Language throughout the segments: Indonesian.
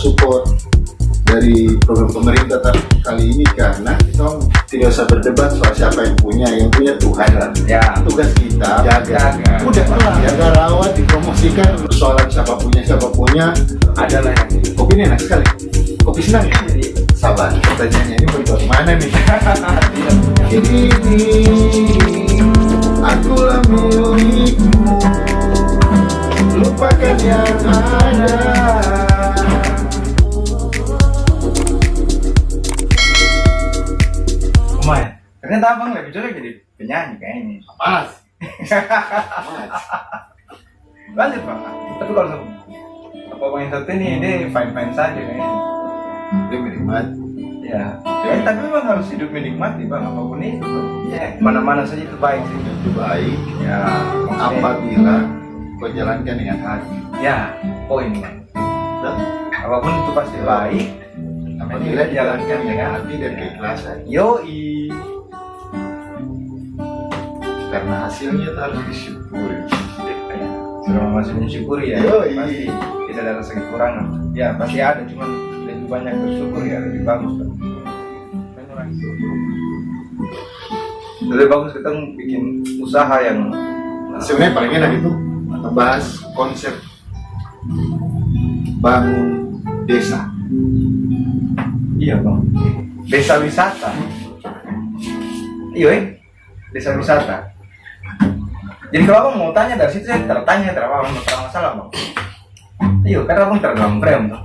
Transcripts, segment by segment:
support dari program pemerintah kali ini karena kita tidak usah berdebat soal siapa yang punya Tuhan lah. Ya. Tugas kita jaga. Udah lah, jaga, rawat, dipromosikan. Soalan siapa punya Adalah yang ini. kopi ini enak sekali. Kopi senang ya? Jadi sabar, pertanyaannya ini berbuat mana nih? Ini akulah milikmu, lupakan yang ada. Lumayan. Ternyata abang lebih cocok jadi penyanyi kayaknya. Mas, Lanjut bang. Tapi kalau apa yang satu ini dia fine saja kayaknya. dia menikmati. Ya. Tapi memang harus hidup menikmati bang apapun itu. Ya. Mana-mana saja itu baik sih. Itu baik Ya. apabila kau jalankan dengan hati. Ya. Poin bang. Dan Apapun itu pasti baik. apabila dijalankan dengan hati dan keikhlasan. Yoi. Karena hasilnya harus disyukuri. Selama masih mensyukuri ya. Yoi. Pasti tidak ada rasa kekurangan. Ya pasti ada, cuman lebih banyak bersyukur ya lebih bagus kan. Lebih bagus kita bikin usaha yang Sebenarnya paling enak itu membahas konsep bangun desa. iya bang. Desa wisata. Iya, desa wisata. Jadi kalau abang mau tanya dari situ saya tertanya, terapa masalah bang. Iya, karena abang terdalam frame tuh.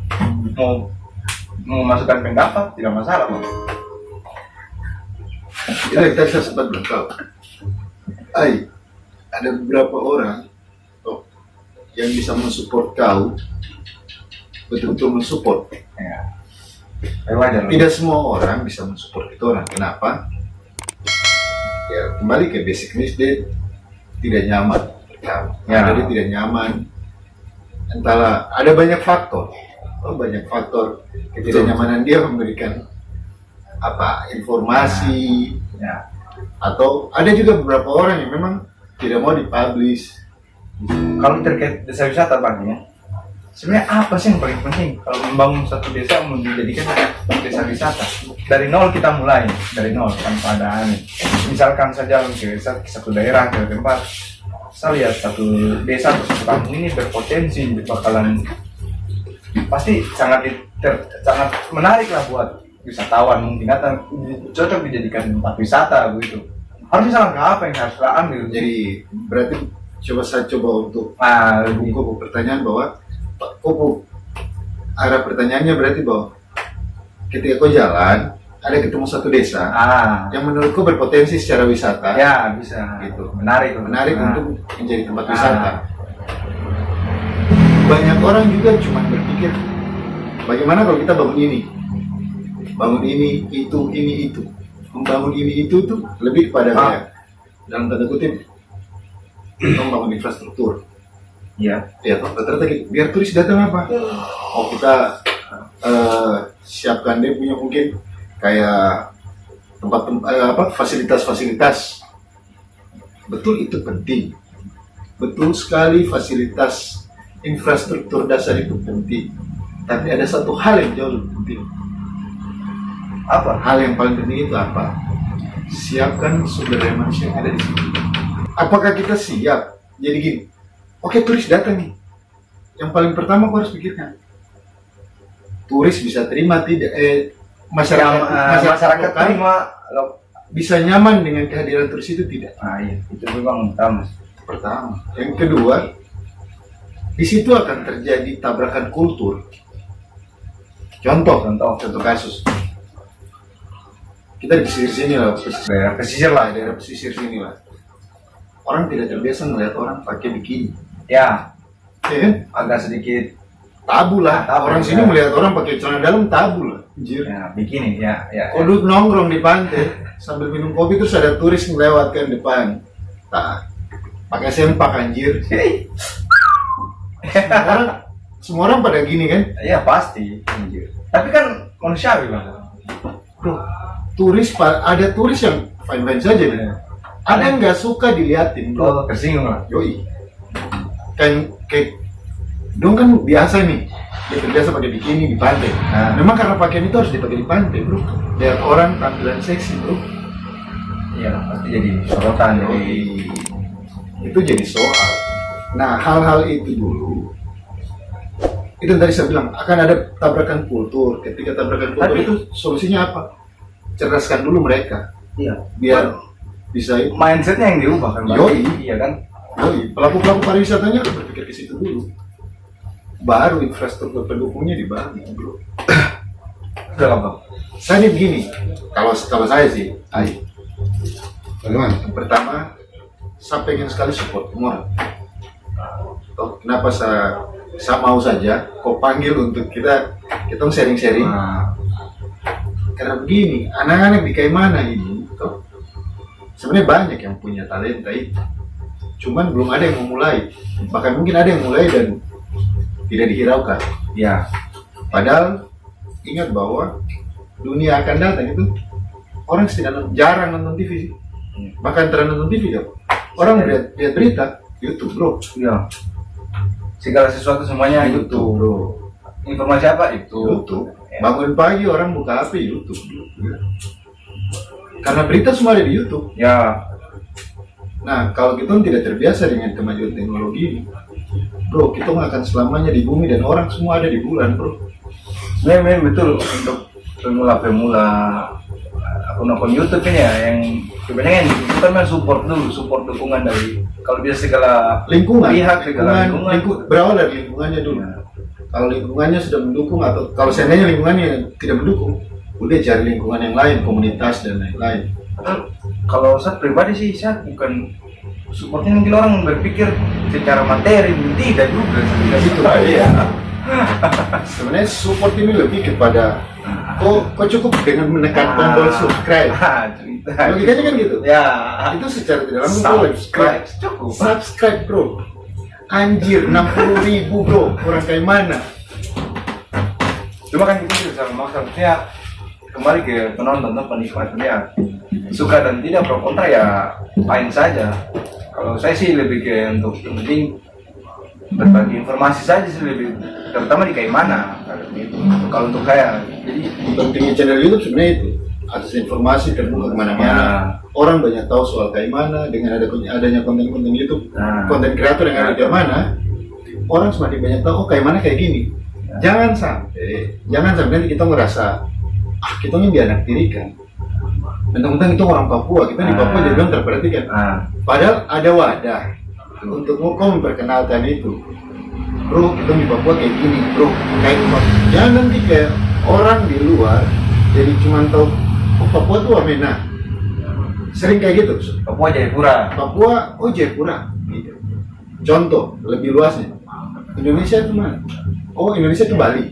Mau masukkan pendapat tidak masalah bang. Ya, kita sempat berkau. Ada beberapa orang yang bisa mensupport kau, betul-betul mensupport. Ya. Wajar. Tidak semua orang bisa mensupport itu orang. Kenapa? Ya kembali ke basic needs, dia tidak nyaman. Ya. Jadi tidak nyaman. Entahlah, ada banyak faktor. Banyak faktor ketidaknyamanan dia memberikan informasi. Ya. Atau ada juga beberapa orang yang memang tidak mau dipublish. Kalau terkait desa wisata bang ya, sebenarnya apa sih yang paling penting kalau membangun satu desa mau dijadikan desa wisata? Dari nol kita mulai, dari nol tanpa ada aneh. Misalkan saja ke satu daerah ke tempat, saya lihat satu desa atau satu kampung ini berpotensi bakalan pasti sangat menarik lah buat wisatawan, mungkin atau cocok dijadikan tempat wisata begitu. Harusnya langkah apa yang harus kita ambil? Jadi berarti saya coba untuk buku pertanyaan bahwa arah pertanyaannya berarti bahwa ketika kau jalan ada ketemu satu desa yang menurutku berpotensi secara wisata. Ya bisa. Gitu. Menarik untuk menjadi tempat wisata. Banyak orang juga cuma berpikir bagaimana kalau kita bangun ini itu membangun ini itu tuh lebih kepada kayak dalam tanda kutip membangun infrastruktur. Iya. Ya ternyata biar turis datang apa? Kita siapkan dia punya mungkin kayak tempat fasilitas. Betul itu penting. Betul sekali fasilitas infrastruktur dasar itu penting. Tapi ada satu hal yang jauh lebih penting. Apa? Hal yang paling penting itu apa? Siapkan sumber daya manusia yang ada di situ. Apakah kita siap? Jadi gini, turis datang nih. Yang paling pertama aku harus pikirkan, turis bisa terima tidak? Masyarakat terima bisa nyaman dengan kehadiran turis itu tidak? Iya, itu memang utama. Pertama. Yang kedua, di situ akan terjadi tabrakan kultur. Contoh kasus. Kita di pesisir sini lah, daerah pesisir sini lah. Orang tidak terbiasa melihat orang pakai bikini. Ya, kan? agak sedikit tabu lah. Orang sini melihat orang pakai celana dalam tabu lah. Anjir. Ya, bikini ya. Duduk nongkrong di pantai sambil minum kopi terus ada turis melewatkan depan. Pakai sempak anjir. Semua orang pada gini kan? Iya pasti anjir. Tapi kan manusiawi bang. Ada turis yang fine saja nih. Ada yang nggak suka diliatin, bro. Tersinggung lah. Yoi. Kan kayak Dong kan biasa nih, dia terbiasa pakai bikini di pantai. Nah. Memang karena pakaian itu harus dipakai di pantai, bro. Biar orang tampilan seksi, bro. Iya, pasti jadi sorotan. Jadi Itu jadi soal. Nah, hal-hal itu dulu, itu yang tadi saya bilang akan ada tabrakan kultur. Ketika tabrakan kultur Tapi- itu solusinya apa? Cerdaskan dulu mereka, iya, biar bisa itu. mindsetnya yang diubah kan, Pak? Yoi. Iya kan? Pelaku pariwisatanya harus berpikir ke situ dulu. Baru infrastruktur pendukungnya dibangun, bro. Udah lah, Bang. Saya nih begini, kalau saya sih, bagaimana? Yang pertama, saya pengen sekali support semua. Kenapa saya mau saja kau panggil untuk kita sharing-sharing. Nah, Karena begini, anak-anak di Kaimana ini toh, sebenarnya banyak yang punya talenta itu, cuman belum ada yang memulai. Bahkan mungkin ada yang mulai dan tidak dihiraukan. iya. Padahal ingat bahwa dunia akan datang itu orang jarang nonton TV sih. Bahkan terang nonton TV ya. Orang lihat berita YouTube, bro. Iya. Segala sesuatu semuanya YouTube. bro. Informasi apa itu? YouTube. Ya. Bangun pagi orang buka HP YouTube. Karena berita semua ada di YouTube. Ya, Nah, kalau kita tidak terbiasa dengan kemajuan teknologi ini, bro, kita nggak akan selamanya di bumi dan orang semua ada di bulan, bro. memang betul untuk pemula akun-akun YouTube ini ya, yang kebanyakan kita memang support dukungan dari kalau bisa segala Lingkungan, pihak, segala lingkungan. berawal dari lingkungannya dulu. Ya. Kalau lingkungannya sudah mendukung atau kalau seandainya lingkungannya tidak mendukung, udah cari lingkungan yang lain, komunitas dan lain-lain. Kalau saya pribadi sih, saya bukan supportnya, mungkin orang berpikir secara materi, tidak juga. Tidak Gitu. Iya. Sebenarnya support ini lebih kepada kok cukup dengan menekan tombol subscribe. Cerita. Logikanya kan gitu. Ya. Itu secara tidak langsung bro, Subscribe cukup. subscribe bro. Anjir 60.000 bro, orang kayak mana? Cuma kan kita bisa maksudnya kembali ke penonton atau penikmat lihat, suka dan tidak pro kontra ya main saja. Kalau saya sih lebih ke untuk yang penting berbagi informasi saja sih, lebih terutama di kayak mana gitu. Kalau untuk saya jadi Pentingnya channel YouTube sebenarnya itu akses informasi terbuka kemana-mana. Ya. Orang banyak tahu soal kayak mana dengan adanya konten-konten YouTube, Nah. konten kreator yang ada di kayak mana. Orang semakin banyak tahu, oh kayak mana kayak gini. Jangan sampai nanti kita merasa kita ini dianaktirikan. Mentang-mentang itu orang Papua, kita di Papua jadi bilang terperhatikan. Padahal ada wadah untuk kau memperkenalkan itu. Bro, kita di Papua kayak gini, bro. Kayak jangan nanti kayak orang di luar jadi cuma tahu oh Papua tuh Wamena. Sering kayak gitu. Papua Jayapura. Papua, oh Jayapura. Gitu. Contoh lebih luasnya. Indonesia itu mana? Oh Indonesia itu Bali.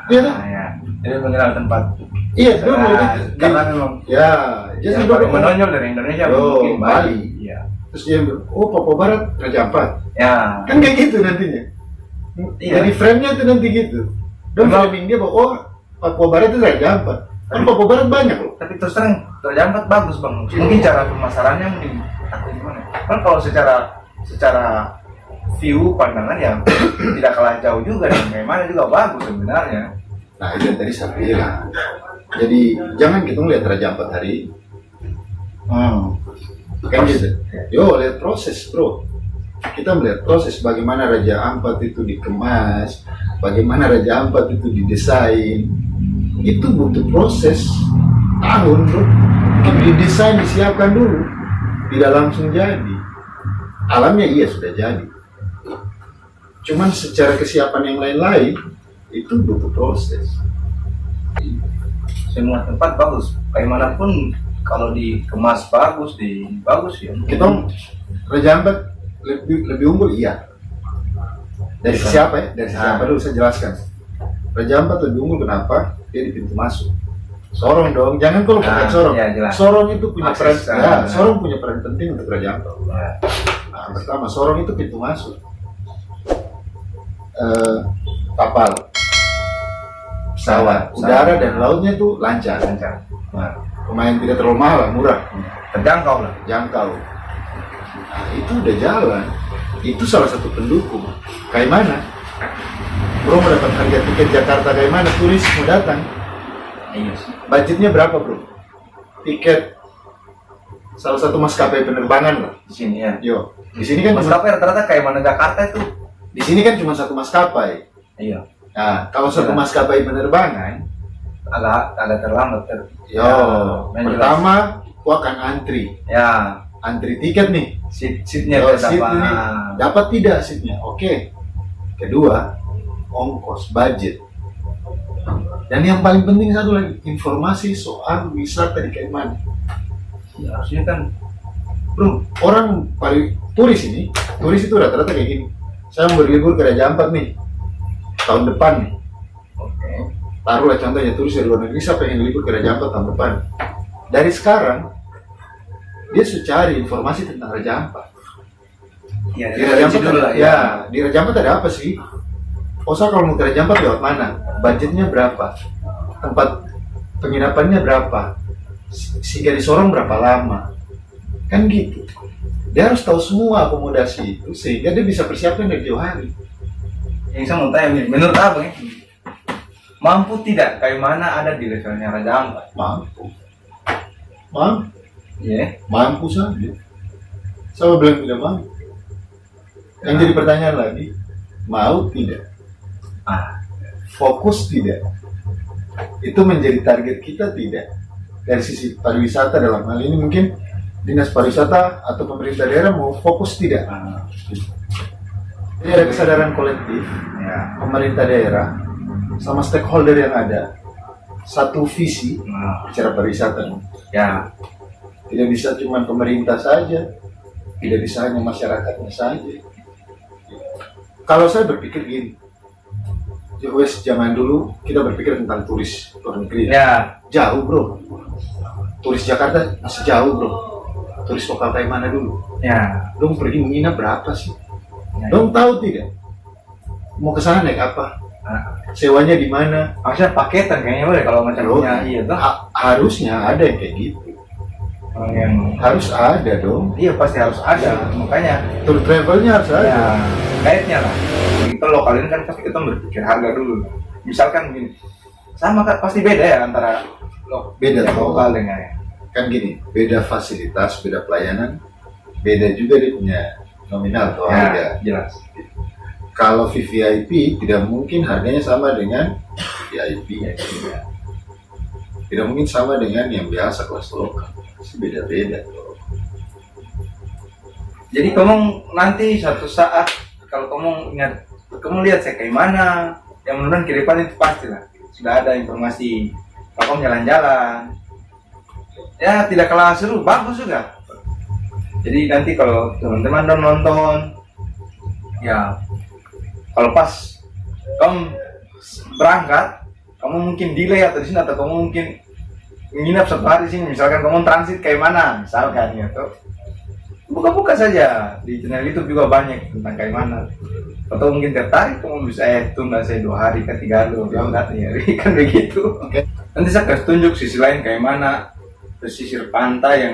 Iya tuh. Ya. Jadi mengenal tempat. Iya, itu Karena memang ya, jadi yang paling menonjol dari Indonesia Oh, mungkin Bali. Iya. Terus dia bilang, oh Papua Barat Raja Ampat. Ya. Kan kayak gitu nantinya. Iya. Jadi frame-nya itu nanti gitu. Dan Memang- framing dia bahwa oh Papua Barat itu Raja Ampat. Kan Papua Barat banyak loh. Tapi terus terang terjambat bagus bang. Mungkin cara pemasarannya mungkin aku gimana? Kan kalau secara view pandangan ya tidak kalah jauh juga dan kayak mana juga bagus sebenarnya. Nah itu yang tadi saya bilang. Jadi jangan kita melihat Raja Ampat hari ini. Kan gitu. Yo lihat proses bro. Kita melihat proses bagaimana Raja Ampat itu dikemas, bagaimana Raja Ampat itu didesain. Itu butuh proses tahun bro. Kalau didesain disiapkan dulu, tidak langsung jadi. Alamnya iya sudah jadi. Cuman secara kesiapan yang lain-lain itu butuh proses. Semua tempat bagus. Kayak manapun kalau dikemas bagus, bagus ya. Kita Raja Ampat lebih unggul iya. Dari sisi apa ya? Dari sisi apa dulu saya jelaskan. Raja Ampat lebih unggul kenapa? Dia di pintu masuk. Sorong dong, jangan kalau pakai Sorong. Ya, jelas. Sorong itu punya peran, Akses, ya, Sorong punya peran penting untuk Raja Ampat. Ya. Nah, pertama Sorong itu pintu masuk. Kapal, pesawat, udara dan lautnya itu lancar. Lancar. Nah, Pemain tidak terlalu mahal, lah, murah, terjangkau lah. jangkau. Nah, itu udah jalan. Itu salah satu pendukung. Kayak mana? Bro mau dapat harga tiket Jakarta kayak mana? Turis mau datang. Iya sih. Budgetnya berapa bro? Tiket salah satu maskapai penerbangan lah. Di sini ya. Yo, di sini kan cuma, Maskapai rata-rata kayak mana Jakarta itu. di sini kan cuma satu maskapai. Iya. Nah, kalau satu Iya. maskapai penerbangan, Agak terlambat yo, yang pertama gua akan antri Ya, tiket nih. seatnya Yo, tidak seat dapat. ini dapat tidak seatnya? Oke. Kedua, ongkos, budget. Dan yang paling penting satu lagi, informasi soal wisata di Kaiman. Ya, harusnya kan Bro, orang turis itu rata-rata kayak gini. Saya mau berlibur ke Raja Ampat nih, tahun depan nih. oke. Taruhlah contohnya turis dari luar negeri, saya pengen libur ke Raja Ampat tahun depan. Dari sekarang, dia sudah cari informasi tentang Raja Ampat. Ya, Di Raja Ampat dulu ada, lah ya, di Raja Ampat ada apa sih? Osa kalau mau ke Raja Ampat lewat mana? Budgetnya berapa? Tempat penginapannya berapa? Singgah di Sorong berapa lama? Kan gitu. Dia harus tahu semua akomodasi itu sehingga dia bisa persiapkan dari jauh hari. Yang saya mau tanya, menurut abang ya, mampu tidak kayak mana ada di levelnya Raja Ampat? Mampu. Mampu. Iya. Mampu saja. Sama bilang tidak mampu. Yang jadi pertanyaan lagi, mau tidak? Fokus tidak? Itu menjadi target kita tidak? Dari sisi pariwisata dalam hal ini mungkin dinas pariwisata atau pemerintah daerah mau fokus tidak? Jadi ada kesadaran kolektif, Ya. pemerintah daerah sama stakeholder yang ada, satu visi bicara pariwisata. Ya. Tidak bisa cuma pemerintah saja, tidak bisa hanya masyarakatnya saja. Kalau saya berpikir gini, wes zaman dulu kita berpikir tentang turis luar negeri. Ya. Jauh bro, turis Jakarta masih jauh bro. Turis lokal kayak mana dulu? Ya. Dong pergi menginap berapa sih? Ya. Dong tahu tidak? Mau ke sana naik apa? Sewanya di mana? Harusnya paketan kayaknya boleh kalau macam Bro, punya iya tuh. harusnya ada yang kayak gitu. Orang yang Harus ada dong. iya pasti harus ada. Makanya Tour travelnya harus ada. ya guide-nya lah. Kita lokal ini kan pasti kita berpikir harga dulu. Misalkan gini, sama kan pasti beda ya antara Beda yang tuh. lokal dengan yang Kan gini, beda fasilitas, beda pelayanan, beda juga dia punya nominal atau harga. jelas. Kalau VVIP tidak mungkin harganya sama dengan VIP. Tidak mungkin sama dengan yang biasa kelas lokal. Pasti beda-beda. Jadi kamu nanti suatu saat kalau kamu ingat, kamu lihat saya kayak mana, yang mudah ke depan itu pasti lah sudah ada informasi. Kalau kamu jalan-jalan, ya tidak kalah seru, bagus juga. Jadi nanti kalau teman-teman nonton, ya kalau pas kamu berangkat, kamu mungkin delay atau di sini atau kamu mungkin menginap satu hari di sini. Misalkan kamu transit kayak mana, misalkan ya tuh. Buka-buka saja di channel YouTube juga banyak tentang kayak mana. Atau mungkin tertarik kamu bisa tunda saya 2 hari ke 3 hari, bilang nggak nih, kan begitu. Oke. Nanti saya kasih tunjuk sisi lain kayak mana pesisir pantai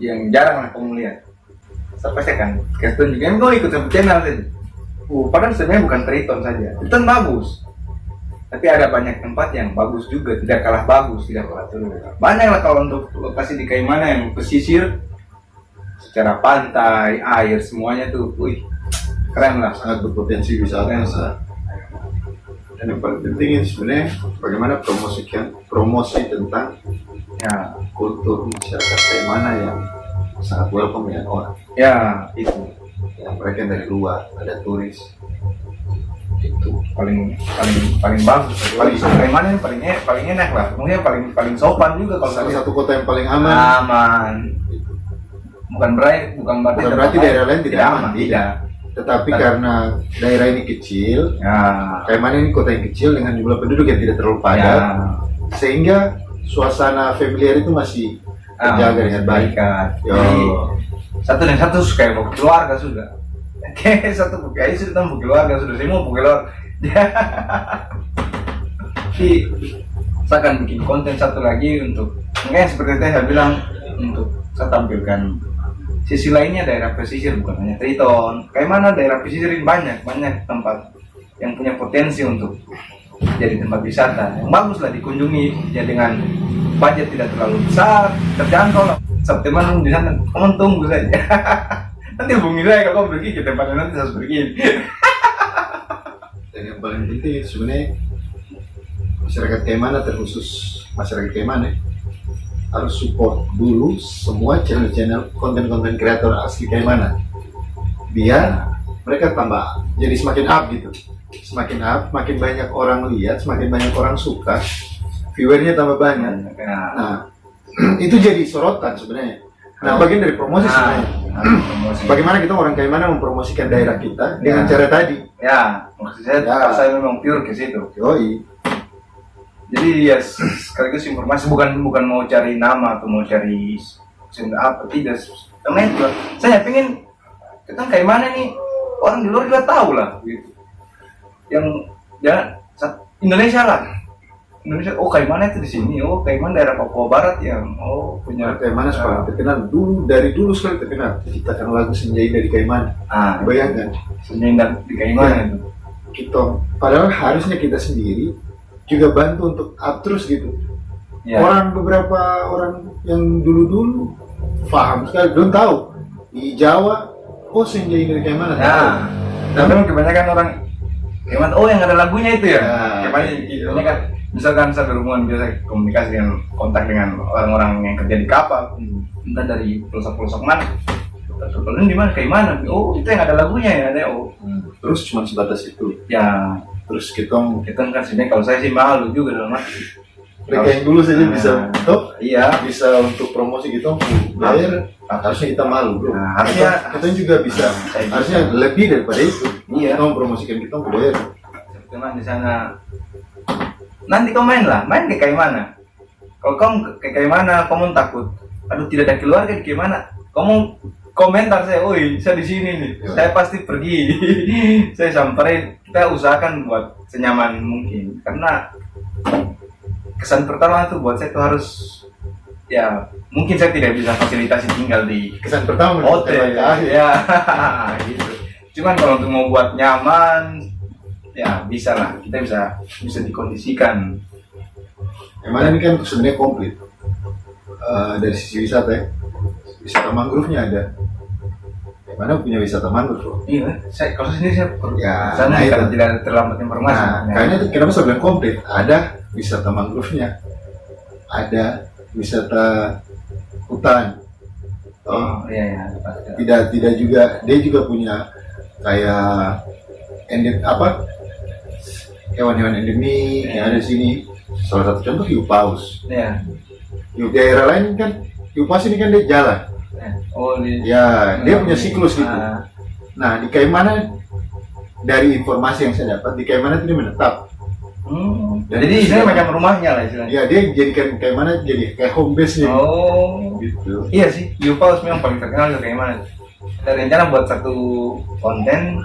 yang jarang lah kamu lihat. Saya pasti akan kasih tunjuk. Yang kau ikut sama channel saja. Padahal sebenarnya bukan Triton saja. Triton bagus. Tapi ada banyak tempat yang bagus juga, tidak kalah bagus, tidak kalah seru. Banyak lah kalau untuk lokasi di kayak mana yang pesisir secara pantai, air semuanya tuh, wih, keren lah. Sangat berpotensi wisata. Dan yang paling penting ini sebenarnya bagaimana promosi tentang Ya, kultur masyarakat kayak mana yang sangat welcome ya orang. ya itu Yang mereka yang dari luar, ada turis. Itu paling bagus. Paling mana yang paling enak lah. Mungkin paling sopan juga kalau salah saya satu kota yang paling aman. aman. Bukan berarti daerah lain tidak aman, tidak. Tetapi karena daerah ini kecil, Ya, kayak mana ini kota yang kecil dengan jumlah penduduk yang tidak terlalu padat, ya. sehingga suasana familiar itu masih terjaga dengan baik. Yo. Jadi, satu dan satu kayak mau keluarga sudah. Kayak satu kayak sudah mau keluarga sudah, saya mau keluarga. Jadi saya akan bikin konten satu lagi untuk mungkin seperti yang saya bilang, untuk saya tampilkan sisi lainnya daerah pesisir, bukan hanya Triton. Kayak mana daerah pesisir ini banyak tempat yang punya potensi untuk jadi tempat wisata yang bagus lah dikunjungi ya, dengan budget tidak terlalu besar, terjangkau lah. September di sana, kamu tunggu saja. Nanti hubungi saya kalau kamu pergi ke tempatnya, nanti harus pergi. Dan yang paling penting itu sebenarnya masyarakat Kaimana, terkhusus masyarakat Kaimana harus support dulu semua channel-channel konten-konten kreator asli Kaimana, biar mereka tambah jadi semakin up gitu, semakin up, makin banyak orang lihat, semakin banyak orang suka, viewernya tambah banyak. Nah, itu jadi sorotan sebenarnya. Nah, bagian dari promosi sebenarnya. Bagaimana kita orang Kaimana mempromosikan daerah kita dengan cara tadi? Ya, maksud saya, saya memang pure ke situ. Yoi. Jadi ya sekaligus informasi, bukan mau cari nama atau mau cari apa, tidak. Karena itu saya pengen kita Kaimana nih, orang di luar juga tahu lah gitu. Yang ya Indonesia lah. Indonesia, oh Kaimana itu di sini, oh Kaimana daerah Papua Barat yang punya Kaimana sekarang terkenal dari dulu sekali terkenal. Ciptakan lagu Senja Indah di Kaimana. Bayangkan Senja Indah di Kaimana itu. Kita padahal harusnya kita sendiri juga bantu untuk up terus gitu. Ya. Beberapa orang yang dulu paham sekali, belum tahu di Jawa, oh Senja Indah di Kaimana. Nah, tapi kebanyakan orang Kaimana, oh yang ada lagunya itu ya. Kebanyakan misalkan saya berhubungan biasa komunikasi dengan kontak dengan orang-orang yang kerja di kapal, entah dari pelosok-pelosok mana, terus di mana, kayak mana? Oh itu yang ada lagunya ya, ada. Terus cuma sebatas itu. Ya, terus kita kan sebenarnya kalau saya sih malu juga dalam arti. Mereka yang dulu saja bisa iya, bisa untuk promosi gitu, bayar. Harusnya kita malu, bro. Nah, harusnya kita juga bisa. Harusnya lebih daripada itu. Iya. Kita mempromosikan kita bayar. Teman di sana. Nanti kau main ke Kaimana. Kalau kamu ke Kaimana, kamu takut, aduh tidak ada keluarga di Kaimana, kamu komentar saya, oi saya di sini nih, saya pasti pergi. Saya samperin, kita usahakan buat senyaman mungkin, karena kesan pertama itu buat saya itu harus, ya mungkin saya tidak bisa fasilitasi tinggal di kesan pertama hotel, ya gitu. Cuman kalau untuk mau buat nyaman, ya bisa lah, kita bisa dikondisikan. Yang mana ini kan sebenarnya komplit. Dari sisi wisata ya, wisata mangrove-nya ada. Yang mana punya wisata mangrove? Iya, kalau sini saya ya, sana karena tidak terlambat informasi. Kayaknya itu kenapa saya bilang komplit? Ada wisata mangrove-nya, ada wisata hutan. Iya. Tidak juga, dia juga punya kayak hewan-hewan endemik yang ada di sini. Salah satu contoh hiu paus. Iya. Di daerah lain kan hiu paus ini kan dia jalan. Dia punya siklus gitu. Nah di Kaimana, dari informasi yang saya dapat, di Kaimana itu dia menetap. Jadi ini macam rumahnya lah istilahnya. Ya, dia jadikan Kaimana jadi kayak home base-nya. Gitu. Iya sih, hiu paus memang paling terkenal di Kaimana. Ada rencana buat satu konten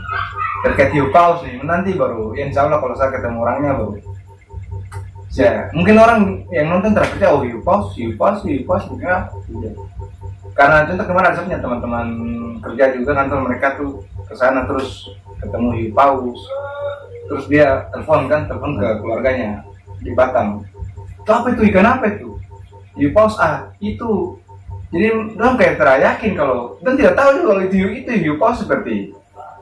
terkait hiu paus nih, nanti baru ya insya Allah kalau saya ketemu orangnya baru ya, mungkin orang yang nonton terkejut, oh hiu paus ya. Karena contoh kemarin saya punya teman-teman kerja juga kantor mereka tuh kesana terus ketemu hiu paus, terus dia telepon ke keluarganya di Batam, itu apa itu, ikan apa itu, hiu paus, itu. Jadi orang kayak terayakin kalau, dan tidak tahu juga kalau itu hiu paus seperti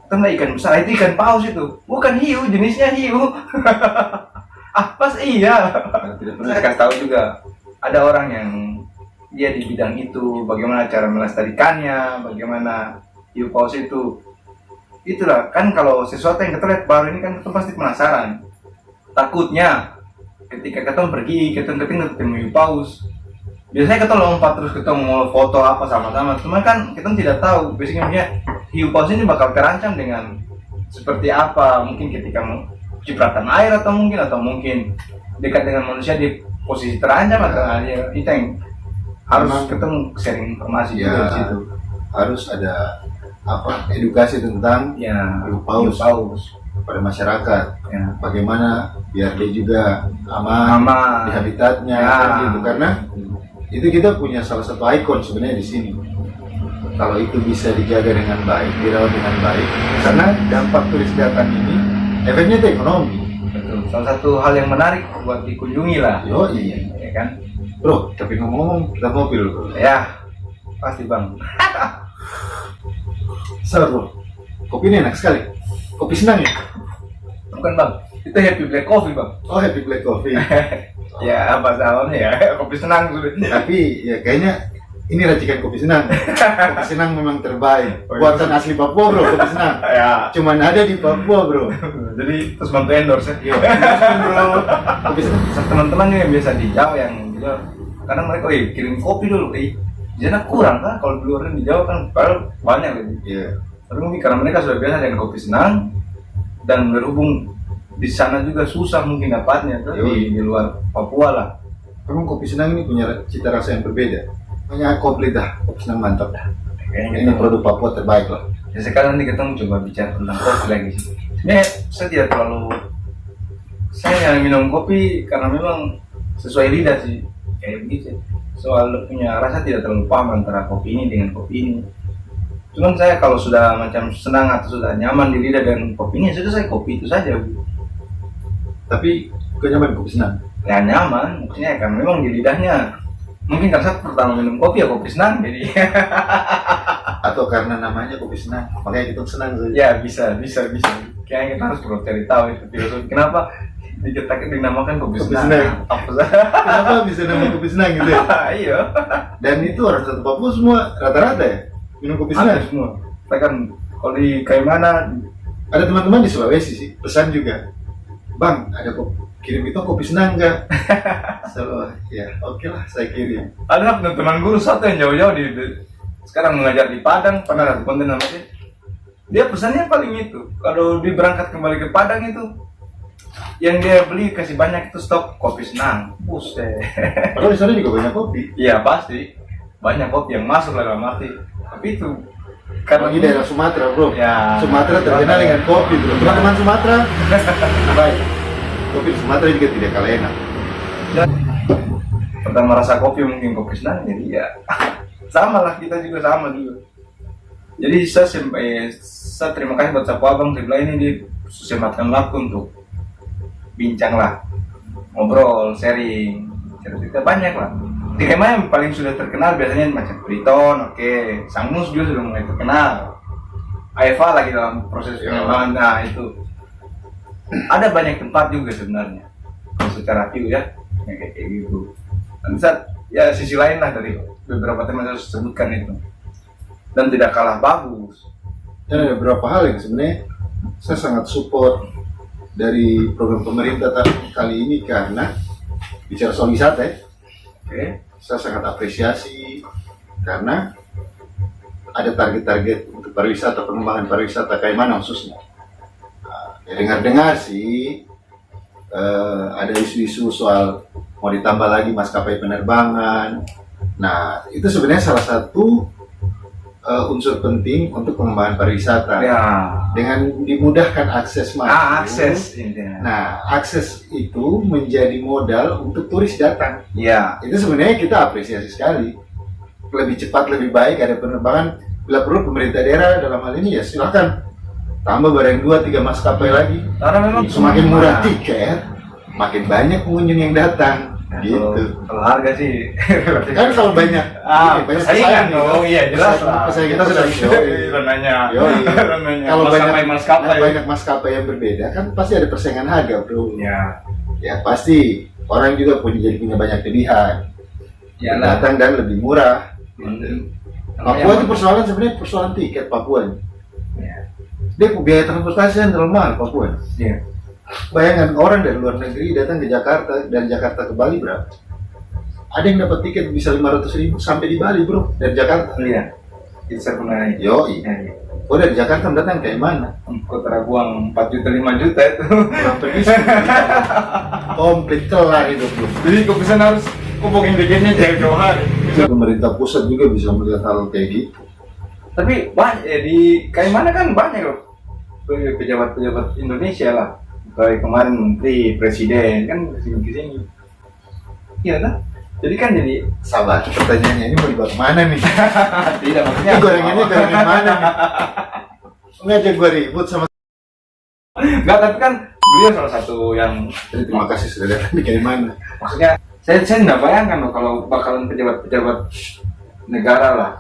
tentang ikan besar, itu ikan paus itu, bukan hiu, jenisnya hiu. Pas iya. Saya kasih tahu juga, ada orang yang dia di bidang itu, bagaimana cara melestarikannya, bagaimana hiu paus itu. Itulah kan kalau sesuatu yang kita lihat baru ini kan kita pasti penasaran. Takutnya ketika kita pergi, kita ketemu hiu paus, biasanya kita lompat terus kita mau foto apa sama-sama, cuma kan kita tidak tahu biasanya hiu paus ini bakal terancam dengan seperti apa, mungkin ketika cipratan air atau mungkin dekat dengan manusia di posisi terancam atau itu yang harus ketemu sharing informasi ya, juga di situ. Harus ada edukasi tentang hiu paus pada masyarakat. Ya. Bagaimana biar dia juga aman di habitatnya gitu, karena itu kita punya salah satu ikon sebenarnya di sini. Kalau itu bisa dijaga dengan baik, dirawat dengan baik, karena dampak turis datang ini efeknya itu ekonomi. Betul. Salah satu hal yang menarik buat dikunjungi lah. Yo iya. Ya kan? Bro, tapi ngomong-ngomong kita mobil bro. Ya, pasti bang. Sabar bro, kopi ini enak sekali. Kopi senang ya? Bukan bang, itu Happy Black Coffee bang. Oh Happy Black Coffee. Ya apa salahnya ya, kopi senang sudah. Tapi ya kayaknya ini racikan kopi senang. Kopi senang memang terbaik. Oh, iya. Buatan asli Papua bro, kopi senang. Ya, Cuman ada di Papua bro. jadi terus bantu endorse ya. Yo, bro. Kopi senang. Teman-teman yang biasa di Jawa yang di Jawa, kadang mereka, kirim kopi dulu, di sana kurang kan, kalau di luar di Jawa kan, padahal banyak lebih. Iya. Tapi mungkin karena mereka sudah biasa dengan kopi senang dan berhubung di sana juga susah mungkin dapatnya tuh di luar Papua lah. Memang kopi senang ini punya cita rasa yang berbeda. Banyak komplit dah, kopi senang mantap dah. Kayaknya Ini produk Papua terbaik lah. Ya sekarang nanti kita mau coba bicara tentang kopi lagi sih. Sebenarnya saya tidak terlalu, saya yang minum kopi karena memang sesuai lidah sih, kayak begitu. Soal punya rasa tidak terlalu paham antara kopi ini dengan kopi ini. Cuman saya kalau sudah macam senang atau sudah nyaman di lidah dengan kopi ini, sudah saya kopi itu saja. Tapi kau nyaman kopi senang? Ya nyaman, maksudnya kan memang di lidahnya. Mungkin karena saya pertama minum kopi ya kopi senang jadi. Atau karena namanya kopi senang, makanya kita senang saja. Ya bisa. Kayaknya kita harus perlu cari tahu itu filosofi. Kenapa dinamakan kopi senang? senang. Apa sih? Kenapa bisa nama kopi senang gitu ya? Iya. Dan itu orang satu Papua semua rata-rata ya minum kopi Ada senang. semua. Kita kan kalau di Kaimana Ada teman-teman di Sulawesi sih pesan juga, Bang ada kirim itu kopi senang nggak? So, ya oke lah saya kirim. ada teman guru satu yang jauh-jauh sekarang mengajar di Padang, pernah ada konten namanya. Dia pesannya paling itu. Kalau dia berangkat kembali ke Padang itu, yang dia beli kasih banyak itu stok kopi senang. Buset. Padahal di sana juga banyak kopi. Iya pasti banyak kopi yang masuk lah dalam arti. Tapi itu Karena di daerah Sumatera bro. Ya. Sumatera terkenal dengan kopi bro. Teman-teman Sumatera baik. Kopi di Sumatera juga tidak kalah enak. dan pertama rasa kopi mungkin kopi senang jadi ya sama lah, kita juga sama juga. Jadi saya terima kasih buat Sapu Abang sebelah ini, dia sempatkan waktu untuk bincang lah, ngobrol, sharing, cerita banyak lah. Di Kema yang paling sudah terkenal biasanya macam Briton, oke, Sang Mus juga sudah mulai terkenal. Aiva lagi dalam proses pengembangan, nah itu. Ada banyak tempat juga sebenarnya, kalau secara view ya, yang kayak gitu. Dan saat ya sisi lain lah dari beberapa teman yang saya sebutkan itu, dan tidak kalah bagus. Dan ada beberapa hal yang sebenarnya saya sangat support dari program pemerintah kali ini karena bicara soal wisata ya. Oke. Saya sangat apresiasi karena ada target-target untuk pariwisata, pengembangan pariwisata kayak mana khususnya. Ya dengar-dengar sih ada isu-isu soal mau ditambah lagi maskapai penerbangan. Nah itu sebenarnya salah satu unsur penting untuk pengembangan pariwisata. Ya. Dengan dimudahkan akses masuk. Akses intinya. Nah akses itu menjadi modal untuk turis datang. Ya. Itu sebenarnya kita apresiasi sekali. Lebih cepat, lebih baik ada penerbangan. Bila perlu pemerintah daerah dalam hal ini ya silakan tambah barang 2-3 maskapai lagi. Karena memang Semakin murah tiket, makin banyak pengunjung yang datang. Nah, Gitu. kalau harga sih Kan kalau banyak, banyak persaingan pesaing dong, iya jelas lah. Pesaing kita sudah ranahnya. Kalau banyak maskapai. banyak maskapai yang berbeda, kan pasti ada persaingan harga, bro. Ya. Ya pasti orang juga punya banyak pilihan. Ya lah. Datang dan lebih murah. Hmm. Papua itu persoalan sebenarnya persoalan tiket Papua. Ya. Dia biaya transportasi yang terlalu mahal Papua. Iya. Bayangkan orang dari luar negeri datang ke Jakarta dan Jakarta ke Bali berapa? Ada yang dapat tiket bisa 500.000 sampai di Bali bro dari Jakarta. Iya. Itu saya pernah. Yoi. Oh dari Jakarta datang kayak mana? Kota Raguang 4 juta 5 juta itu. Kurang pergi komplit kelar itu bro. Jadi keputusan harus hubungin DG-nya jauh-jauh hari. Pemerintah pusat juga bisa melihat hal kayak gitu. Tapi banyak di kayak mana kan banyak loh pejabat-pejabat Indonesia lah. Kayak kemarin menteri, presiden kan kesini. Iya kan? Jadi kan jadi Sabar, pertanyaannya ini mau dibawa kemana nih? tidak maksudnya. Ini gorengannya gorengan mana nih? Ngajak gue ribut sama Enggak, tapi kan beliau salah satu yang Jadi terima kasih sudah datang di Kalimantan. maksudnya saya nggak bayangkan loh kalau bakalan pejabat-pejabat negara lah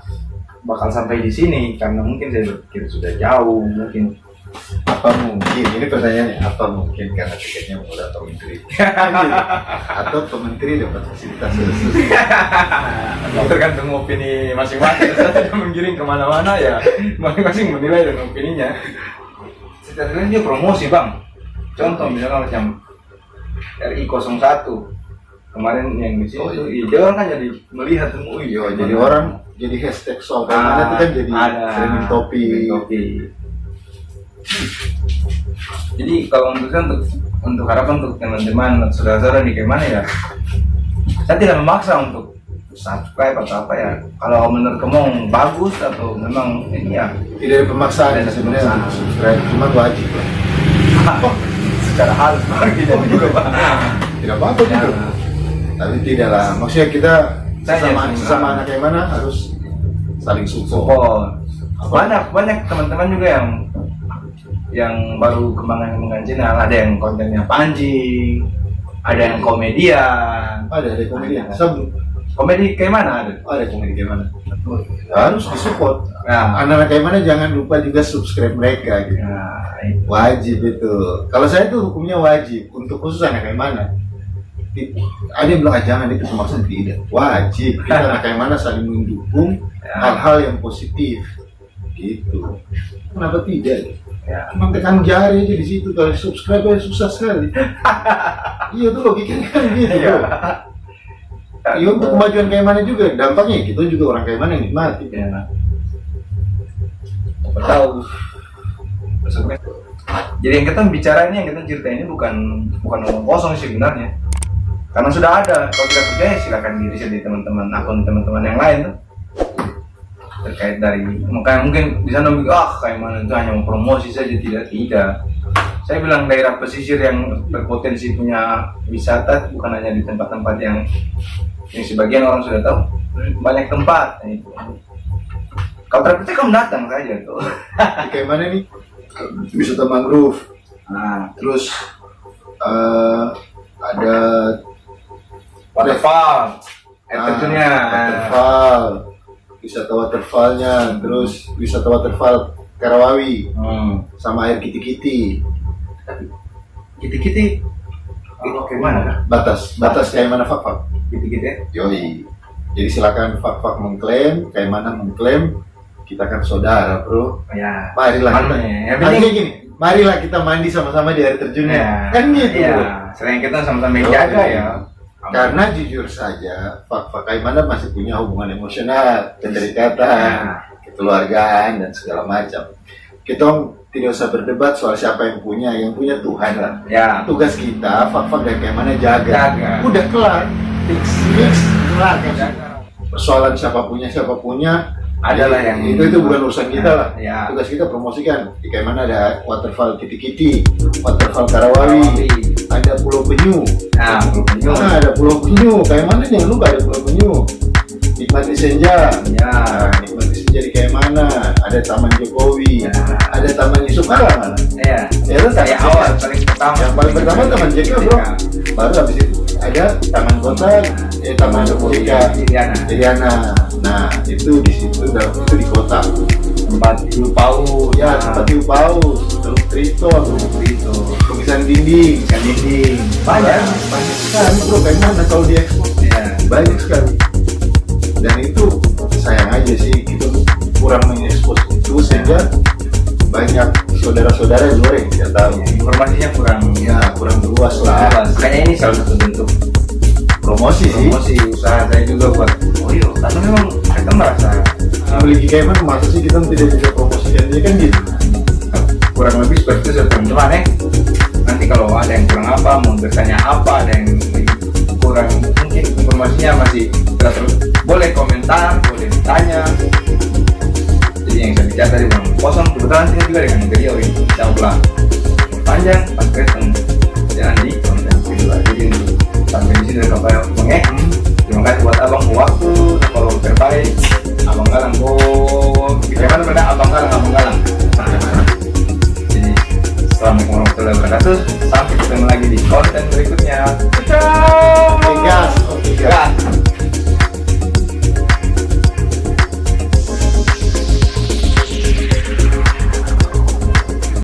bakal sampai di sini, karena mungkin saya berpikir sudah jauh mungkin. Apa mungkin? Ini pertanyaannya, apa mungkin karena tiketnya murah atau menteri? Atau pementeri dapat fasilitas khusus? Tergantung opini masing-masing. Saya tidak menggiring kemana-mana ya, masing-masing menilai dengan opininya. Sebenarnya dia promosi bang. Contoh misalnya macam RI01 kemarin yang di situ, Oh, iya. dia orang kan jadi melihat semua. Iya, jadi orang jadi hashtag soal Kalimantan itu kan jadi streaming topi. Jadi kalau untuk saya, untuk harapan untuk teman-teman untuk saudara-saudara di Kemana ya, saya tidak memaksa untuk subscribe atau apa ya. Kalau menurut kamu bagus atau memang ini ya Tidak ada pemaksaan Tidak ada sebenarnya pemaksaan. untuk subscribe, cuma wajib lah. secara halus bang, tidak juga bang. Tidak apa-apa Ya, juga. Tapi tidak lah, maksudnya kita Saya sesama, jadi sesama anak kayak mana harus saling support. support. Banyak teman-teman juga yang baru kembangan channel, ada yang kontennya Panji, ada yang komedian. Ada komedian. Komedi kayak mana ada? Ada komedi kayak mana? Harus disupport. Nah, Anak-anak kayak mana jangan lupa juga subscribe mereka gitu. Wajib itu. Kalau saya tuh hukumnya wajib untuk khusus anak kayak mana. Ada yang bilang jangan itu maksud tidak. Wajib. Kita anak kayak mana saling mendukung hal-hal yang positif. Gitu. Kenapa tidak? ya. Cuma tekan jari aja di situ, kalau subscribe aja susah sekali. Iya tuh logikanya kan gitu. Iya. Iya untuk kemajuan kayak mana juga dampaknya kita juga orang kayak mana yang nikmati. Ya. Siapa tahu. Jadi yang kita bicara ini, yang kita cerita ini bukan omong kosong sih sebenarnya. Karena sudah ada. Kalau tidak percaya silakan diriset di teman-teman akun teman-teman yang lain tuh. Terkait dari makanya mungkin di sana kayak mana itu hanya mau promosi saja, tidak. Saya bilang daerah pesisir yang berpotensi punya wisata bukan hanya di tempat-tempat yang sebagian orang sudah tahu, banyak tempat. Nah, itu. Kalau terpercaya kamu datang saja tuh. Kayak mana nih? Wisata mangrove. Nah, Terus ada waterfall, air terjunnya. waterfall, wisata waterfallnya, terus wisata waterfall Karawawi sama air kiti-kiti. Kiti-kiti itu kayak mana? Batas kayak mana fak-fak. Kiti-kiti ya? Yoi. Jadi silakan fak-fak mengklaim, kayak mana mengklaim, kita kan saudara bro. Ya. Marilah Mana kita. ya? Yang Artinya penting gini, marilah kita mandi sama-sama di air terjunnya. ya. Kan gitu Ya. bro. Selain kita sama-sama Yoi. jaga ya. Karena jujur saja, fak-fak Kaimana masih punya hubungan emosional, keterikatan, kekeluargaan dan segala macam. Kita tidak usah berdebat soal siapa yang punya Tuhan lah. Ya. Tugas kita, fak-fak dan Kaimana jaga. Jaga. Udah kelar, fix, kelar kan. Jaga. Persoalan siapa punya Adalah yang itu bukan urusan kita lah. Ya. Tugas kita promosikan. Di Kaimana ada waterfall Kiti-Kiti, waterfall Karawawi, ada Pulau Penyu. Nah, penyu. Nah, ada Pulau Penyu. Kaimana jangan lupa ada Pulau Penyu. Nikmati senja. Ya. Nikmati senja di Kaimana. Ada Taman Jokowi. Ya. Ada Taman Yusuf Kala mana? Ya. Ya, itu Kayak Taman awal Jeka. paling pertama. Yang paling pertama Taman Jeka bro. Baru habis itu ada Taman Kota, Taman Jeka. Iriana. Nah, itu di situ itu di kota. Tempat hiu paus. Ya, tempat hiu paus, Teluk Triton, itu. lukisan dinding, Ikan dinding. Banyak. banyak sekali bro. Kayak mana kalau diekspor? Ya. Banyak sekali. Dan itu sayang aja sih kita kurang mengekspos itu sehingga banyak saudara-saudara di luar yang tidak tahu. Informasinya kurang. Ya, kurang luas lah. Kayaknya ini salah satu bentuk Promosi sih. promosi usaha saya juga buat. Oh iya, karena memang kita merasa Memiliki kayak mana, masa sih kita tidak bisa promosikan dia kan gitu. kurang lebih seperti itu teman-teman ya. Nanti kalau ada yang kurang apa, mau bertanya apa, ada yang kurang mungkin informasinya masih terus boleh komentar, boleh ditanya. Jadi yang saya bicara tadi bang kosong kebetulan sini juga dengan beliau ini insyaallah panjang sampai jangan di konten kedua. Jadi untuk sampai di sini sampai bang terima kasih buat abang waktu kalau terbaik abang galang bagaimana pada abang galang jadi assalamualaikum warahmatullahi wabarakatuh. warahmatullahi wabarakatuh. Sampai ketemu lagi di konten berikutnya. Ciao. Oke, gas. Oke, gas. Gas.